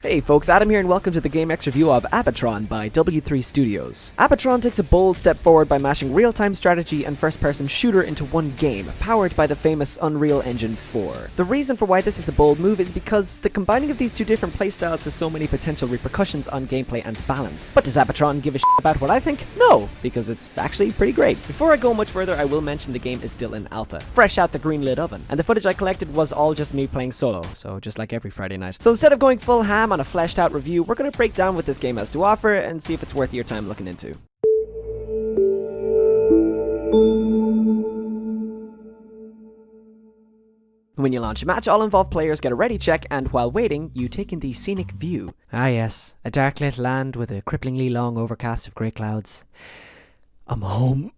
Hey folks, Adam here and welcome to the GameX review of Abatron by W3 Studios. Abatron takes a bold step forward by mashing real-time strategy and first-person shooter into one game, powered by the famous Unreal Engine 4. The reason for why this is a bold move is because the combining of these two different playstyles has so many potential repercussions on gameplay and balance. But does Abatron give a shit about what I think? No, because it's actually pretty great. Before I go much further, I will mention the game is still in alpha, fresh out the green lid oven, and the footage I collected was all just me playing solo, so just like every Friday night. So instead of going full ham on a fleshed out review, we're going to break down what this game has to offer and see if it's worth your time looking into. When you launch a match, all involved players get a ready check, and while waiting, you take in the scenic view. Ah yes, a dark-lit land with a cripplingly long overcast of grey clouds. I'm home.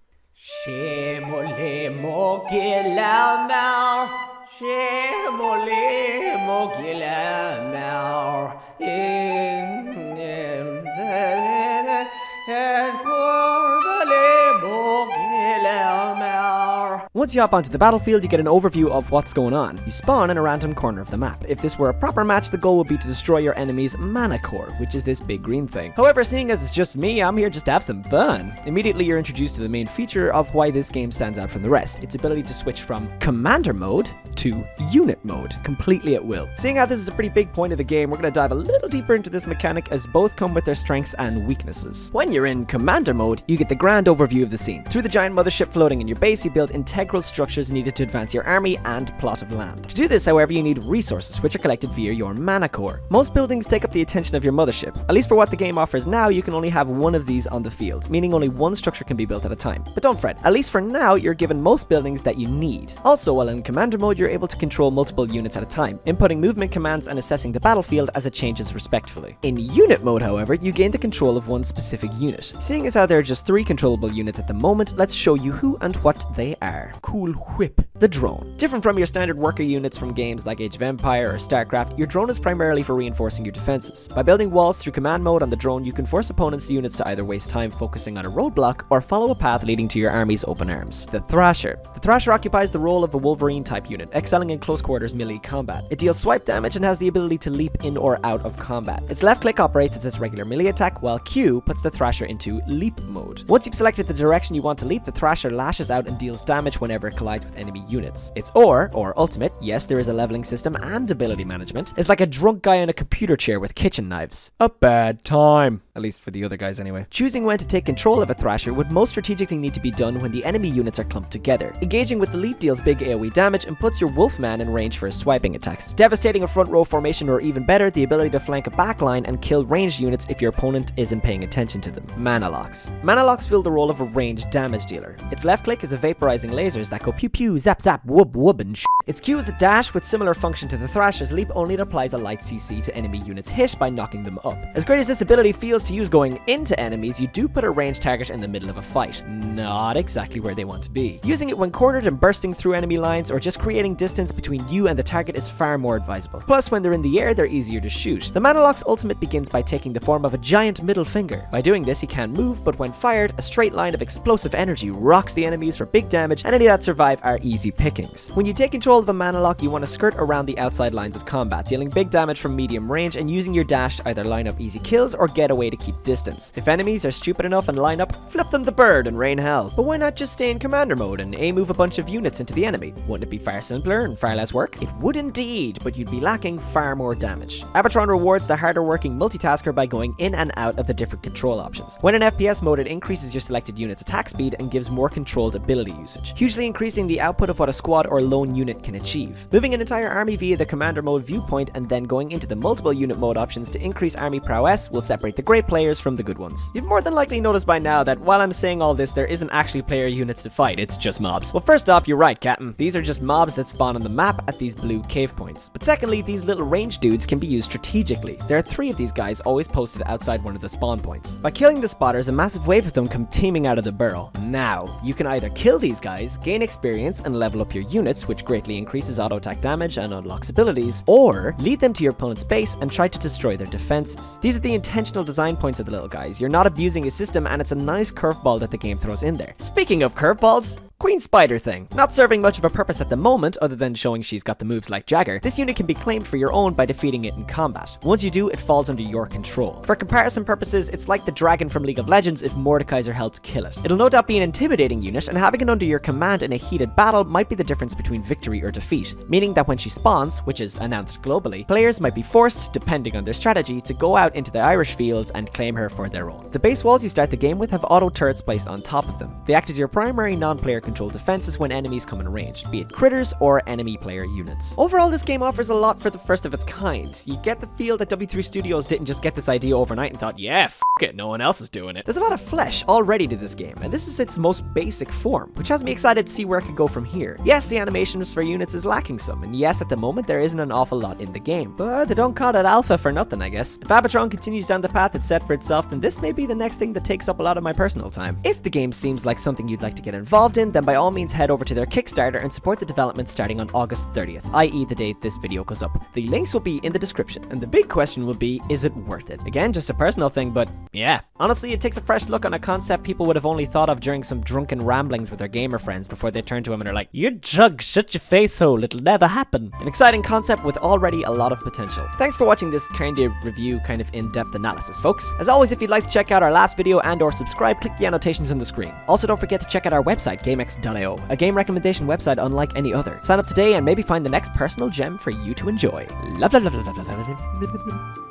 Once you hop onto the battlefield, you get an overview of what's going on. You spawn in a random corner of the map. If this were a proper match, the goal would be to destroy your enemy's mana core, which is this big green thing. However, seeing as it's just me, I'm here just to have some fun. Immediately you're introduced to the main feature of why this game stands out from the rest, its ability to switch from commander mode to unit mode, completely at will. Seeing how this is a pretty big point of the game, we're going to dive a little deeper into this mechanic as both come with their strengths and weaknesses. When you're in commander mode, you get the grand overview of the scene. Through the giant mothership floating in your base, you build integral structures needed to advance your army and plot of land. To do this, however, you need resources, which are collected via your mana core. Most buildings take up the attention of your mothership. At least for what the game offers now, you can only have one of these on the field, meaning only one structure can be built at a time. But don't fret, at least for now, you're given most buildings that you need. Also, while in commander mode, you're able to control multiple units at a time, inputting movement commands and assessing the battlefield as it changes respectfully. In unit mode, however, you gain the control of one specific unit. Seeing as how there are just 3 controllable units at the moment, let's show you who and what they are. Cool Whip, the drone. Different from your standard worker units from games like Age of Empire or Starcraft, your drone is primarily for reinforcing your defenses. By building walls through command mode on the drone, you can force opponents' units to either waste time focusing on a roadblock or follow a path leading to your army's open arms. The Thrasher. The Thrasher occupies the role of a Wolverine type unit, excelling in close quarters melee combat. It deals swipe damage and has the ability to leap in or out of combat. Its left click operates as its regular melee attack, while Q puts the Thrasher into leap mode. Once you've selected the direction you want to leap, the Thrasher lashes out and deals damage whenever it collides with enemy units. Its or ultimate, yes, there is a leveling system and ability management, is like a drunk guy in a computer chair with kitchen knives. A bad time. At least for the other guys anyway. Choosing when to take control of a Thrasher would most strategically need to be done when the enemy units are clumped together. Engaging with the leap deals big AoE damage and puts your Wolfman in range for his swiping attacks, devastating a front row formation, or even better, the ability to flank a backline and kill ranged units if your opponent isn't paying attention to them. Mana locks. Mana locks fill the role of a ranged damage dealer. Its left click is a vaporizing lasers that go pew pew, zap zap, whoop whoop and sh**. Its Q is a dash with similar function to the Thrasher's leap, only it applies a light CC to enemy units hit by knocking them up. As great as this ability feels to use going into enemies, you do put a ranged target in the middle of a fight. Not exactly where they want to be. Using it when cornered and bursting through enemy lines or just creating distance between you and the target is far more advisable. Plus, when they're in the air, they're easier to shoot. The Mana Lock's ultimate begins by taking the form of a giant middle finger. By doing this, he can move, but when fired, a straight line of explosive energy rocks the enemies for big damage, and any that survive are easy pickings. When you take control of a Mana Lock, you want to skirt around the outside lines of combat, dealing big damage from medium range and using your dash to either line up easy kills or get away to keep distance. If enemies are stupid enough and line up, flip them the bird and rain hell. But why not just stay in commander mode and move a bunch of units into the enemy? Wouldn't it be far simpler and far less work? It would indeed, but you'd be lacking far more damage. Abatron rewards the harder working multitasker by going in and out of the different control options. When in FPS mode, it increases your selected unit's attack speed and gives more controlled ability usage, hugely increasing the output of what a squad or lone unit can achieve. Moving an entire army via the commander mode viewpoint and then going into the multiple unit mode options to increase army prowess will separate the great players from the good ones. You've more than likely noticed by now that while I'm saying all this, there isn't actually player units to fight, it's just mobs. Well, first off, you're right, Captain. These are just mobs that spawn on the map at these blue cave points. But secondly, these little range dudes can be used strategically. There are 3 of these guys always posted outside one of the spawn points. By killing the spotters, a massive wave of them come teaming out of the burrow. Now, you can either kill these guys, gain experience, and level up your units, which greatly increases auto attack damage and unlocks abilities, or lead them to your opponent's base and try to destroy their defenses. These are the intentional design points of the little guys. You're not abusing a system, and it's a nice curveball that the game throws in there. Speaking of curveballs, Queen Spider thing. Not serving much of a purpose at the moment, other than showing she's got the moves like Jagger, this unit can be claimed for your own by defeating it in combat. Once you do, it falls under your control. For comparison purposes, it's like the dragon from League of Legends if Mordekaiser helped kill it. It'll no doubt be an intimidating unit, and having it under your command in a heated battle might be the difference between victory or defeat, meaning that when she spawns, which is announced globally, players might be forced, depending on their strategy, to go out into the Irish fields and claim her for their own. The base walls you start the game with have auto turrets placed on top of them. They act as your primary non-player controlled defenses when enemies come in range, be it critters or enemy player units. Overall, this game offers a lot for the first of its kind. You get the feel that W3 Studios didn't just get this idea overnight and thought, yeah, f it, no one else is doing it. There's a lot of flesh already to this game, and this is its most basic form, which has me excited to see where it could go from here. Yes, the animations for units is lacking some, and yes, at the moment there isn't an awful lot in the game, but they don't call it alpha for nothing, I guess. If Abatron continues down the path it's set for itself, then this may be the next thing that takes up a lot of my personal time. If the game seems like something you'd like to get involved in, then by all means head over to their Kickstarter and support the development starting on August 30th, i.e. the date this video goes up. The links will be in the description, and the big question will be, is it worth it? Again, just a personal thing, but yeah. Honestly, it takes a fresh look on a concept people would have only thought of during some drunken ramblings with their gamer friends before they turn to him and are like, "You're drunk, shut your face hole, it'll never happen." An exciting concept with already a lot of potential. Thanks for watching this kind of review, kind of in-depth analysis, folks. As always, if you'd like to check out our last video and or subscribe, click the annotations on the screen. Also, don't forget to check out our website, GameX.io, a game recommendation website unlike any other. Sign up today and maybe find the next personal gem for you to enjoy. Love, love, love, love, love, love, love, love, love.